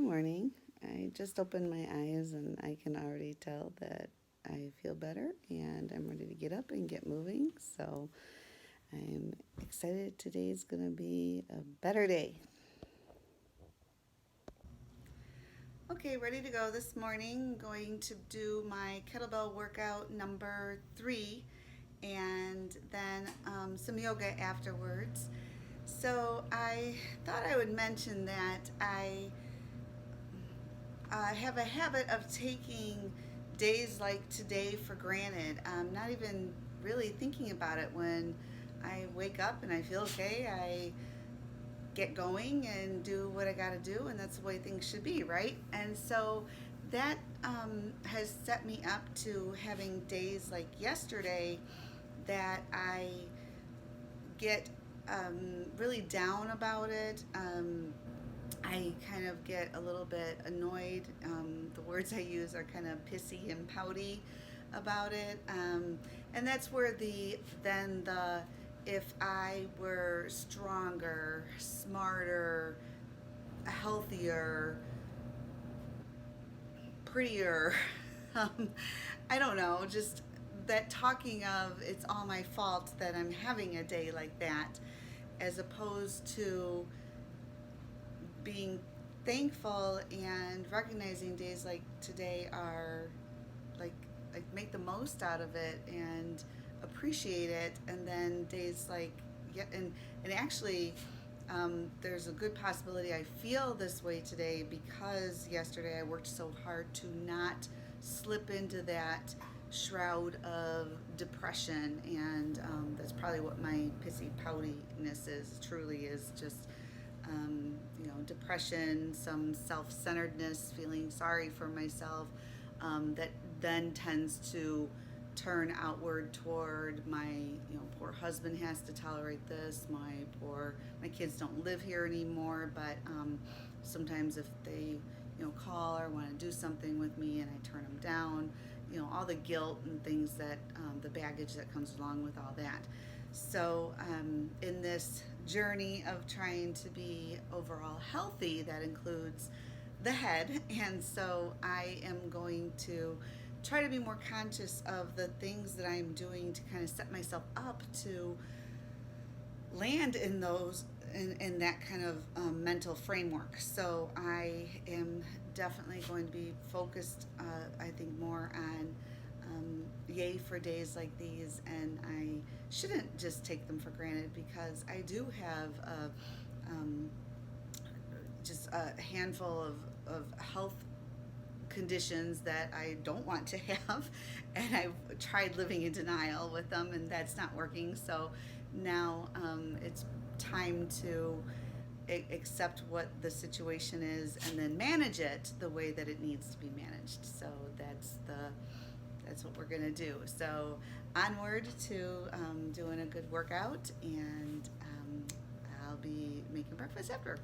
morning. I just opened my eyes and I can already tell that I feel better and I'm ready to get up and get moving. So I'm excited. Today's going to be a better day. Okay, ready to go this morning. Going to do my kettlebell workout number 3 and then some yoga afterwards. So I thought I would mention that I have a habit of taking days like today for granted. I'm not even really thinking about it when I wake up and I feel okay. I get going and do what I got to do, and that's the way things should be, right? And so that has set me up to having days like yesterday that I get really down about it. I kind of get a little bit annoyed. The words I use are kind of pissy and pouty about it. And that's where the if I were stronger, smarter, healthier, prettier, um, I don't know, just that talking of it's all my fault that I'm having a day like that, as opposed to being thankful and recognizing days like today are like make the most out of it and appreciate it, and then days like yeah, and actually there's a good possibility I feel this way today because yesterday I worked so hard to not slip into that shroud of depression, and that's probably what my pissy poutiness is, truly is just depression, some self-centeredness, feeling sorry for myself, that then tends to turn outward toward my, poor husband has to tolerate this. My kids don't live here anymore, but sometimes if they, call or want to do something with me and I turn them down, all the guilt and things that the baggage that comes along with all that. So, in this journey of trying to be overall healthy, that includes the head. And so, I am going to try to be more conscious of the things that I'm doing to kind of set myself up to land in in that kind of mental framework. So I am definitely going to be focused, I think, more on yay for days like these, and I shouldn't just take them for granted because I do have just a handful of health conditions that I don't want to have, and I've tried living in denial with them, and that's not working. So now it's time to accept what the situation is and then manage it the way that it needs to be managed. So that's what we're gonna do. So onward to doing a good workout, and I'll be making breakfast after.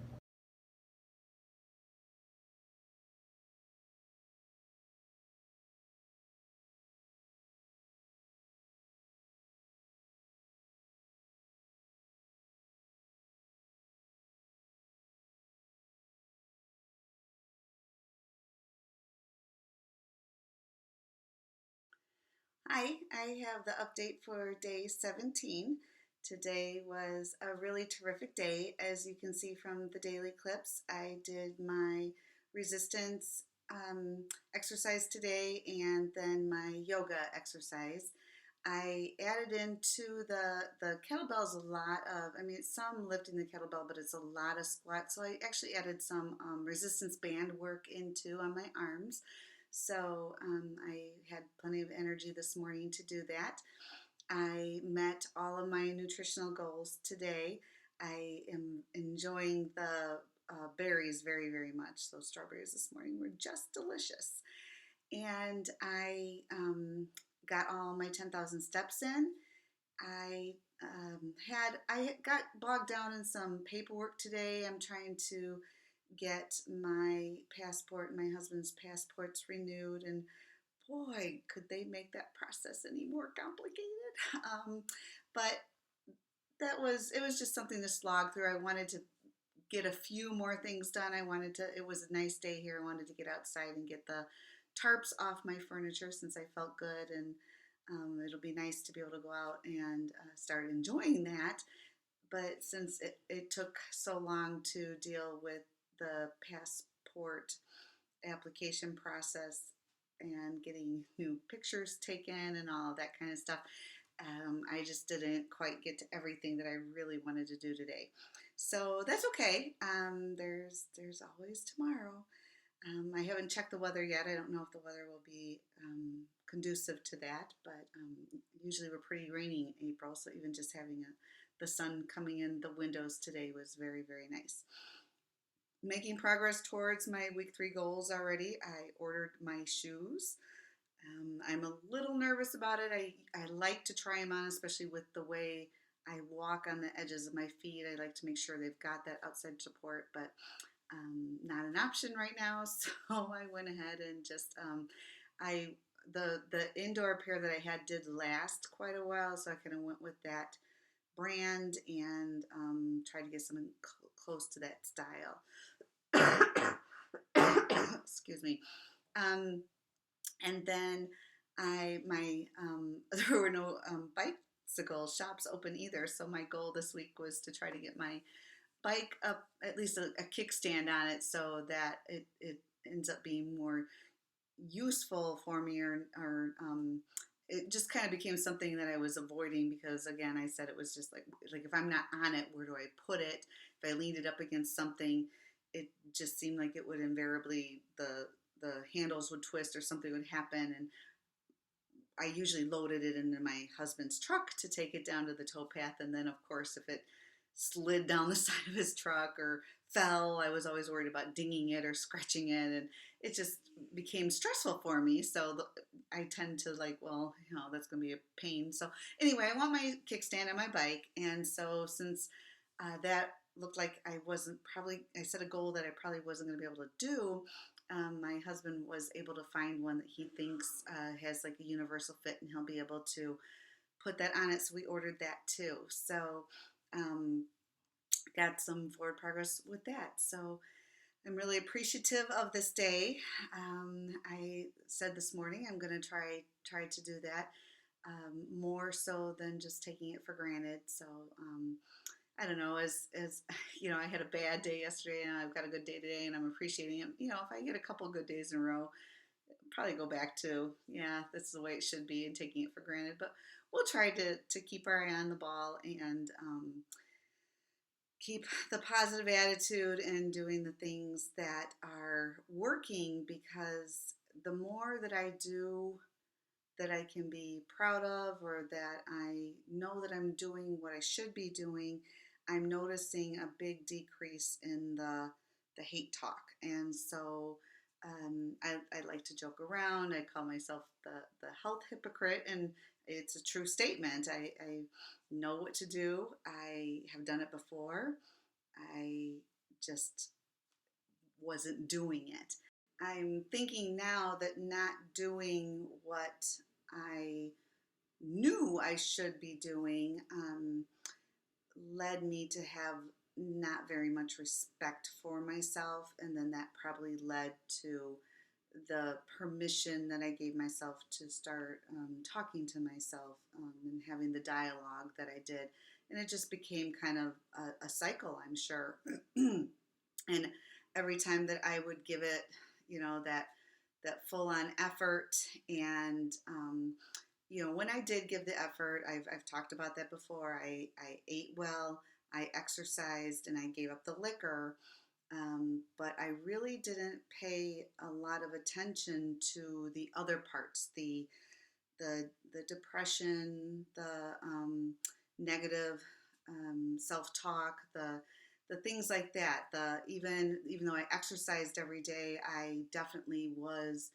Hi, I have the update for day 17. Today was a really terrific day. As you can see from the daily clips, I did my resistance exercise today and then my yoga exercise. I added into the kettlebells a lot of, I mean, it's some lifting the kettlebell, but it's a lot of squats. So I actually added some resistance band work into on my arms. So I had plenty of energy this morning to do that. I met all of my nutritional goals today. I am enjoying the berries very, very much. Those strawberries this morning were just delicious. And I got all my 10,000 steps in. I got bogged down in some paperwork today. I'm trying to get my passport and my husband's passports renewed, and boy, could they make that process any more complicated. But it was just something to slog through. I wanted to get a few more things done. It was a nice day here. I wanted to get outside and get the tarps off my furniture since I felt good, and it'll be nice to be able to go out and start enjoying that. But since it took so long to deal with the passport application process and getting new pictures taken and all of that kind of stuff, I just didn't quite get to everything that I really wanted to do today. So that's okay. There's always tomorrow. I haven't checked the weather yet. I don't know if the weather will be conducive to that, but usually we're pretty rainy in April, so even just having the sun coming in the windows today was very, very nice. Making progress towards my week 3 goals already. I ordered my shoes. I'm a little nervous about it. I like to try them on, especially with the way I walk on the edges of my feet. I like to make sure they've got that outside support, but not an option right now. So I went ahead and just I the indoor pair that I had did last quite a while, so I kind of went with that brand and tried to get something close to that style. Excuse me. And then there were no bicycle shops open either. So my goal this week was to try to get my bike up, at least a kickstand on it, so that it ends up being more useful for me, or it just kind of became something that I was avoiding because, again, I said it was just like if I'm not on it, where do I put it? If I leaned it up against something, it just seemed like it would invariably, the handles would twist or something would happen. And I usually loaded it into my husband's truck to take it down to the towpath. And then, of course, if it slid down the side of his truck or fell, I was always worried about dinging it or scratching it. And it just became stressful for me. So I tend to well, that's going to be a pain. So anyway, I want my kickstand on my bike. And so since that looked like I set a goal that I probably wasn't going to be able to do. My husband was able to find one that he thinks has like a universal fit, and he'll be able to put that on it. So we ordered that too. So got some forward progress with that. So I'm really appreciative of this day. I said this morning I'm going to try to do that more so than just taking it for granted. So I don't know, as I had a bad day yesterday and I've got a good day today and I'm appreciating it. If I get a couple of good days in a row, I'll probably go back to, this is the way it should be, and taking it for granted. But we'll try to keep our eye on the ball and keep the positive attitude and doing the things that are working, because the more that I do that I can be proud of, or that I know that I'm doing what I should be doing, I'm noticing a big decrease in the hate talk. And so I like to joke around. I call myself the health hypocrite, and it's a true statement. I know what to do. I have done it before. I just wasn't doing it. I'm thinking now that not doing what I knew I should be doing led me to have not very much respect for myself, and then that probably led to the permission that I gave myself to start talking to myself and having the dialogue that I did. And it just became kind of a cycle, I'm sure. And every time that I would give it, that full-on effort, and when I did give the effort, I've talked about that before. I ate well, I exercised, and I gave up the liquor. But I really didn't pay a lot of attention to the other parts, the depression, the negative self-talk, the things like that. Even though I exercised every day, I definitely was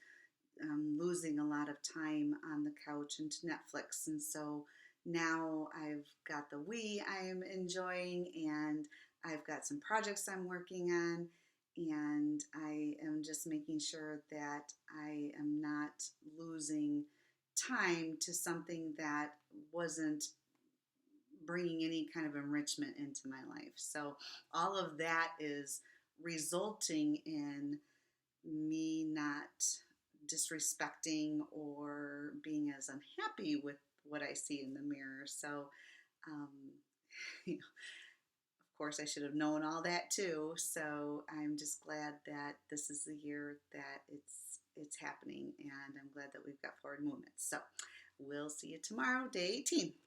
losing a lot of time on the couch and to Netflix. And so now I've got the Wii I'm enjoying, and I've got some projects I'm working on, and I am just making sure that I am not losing time to something that wasn't bringing any kind of enrichment into my life. So all of that is resulting in me not disrespecting or being as unhappy with what I see in the mirror. So, um, you know, of course, I should have known all that too. So I'm just glad that this is the year that it's happening, and I'm glad that we've got forward movement. So we'll see you tomorrow, day 18.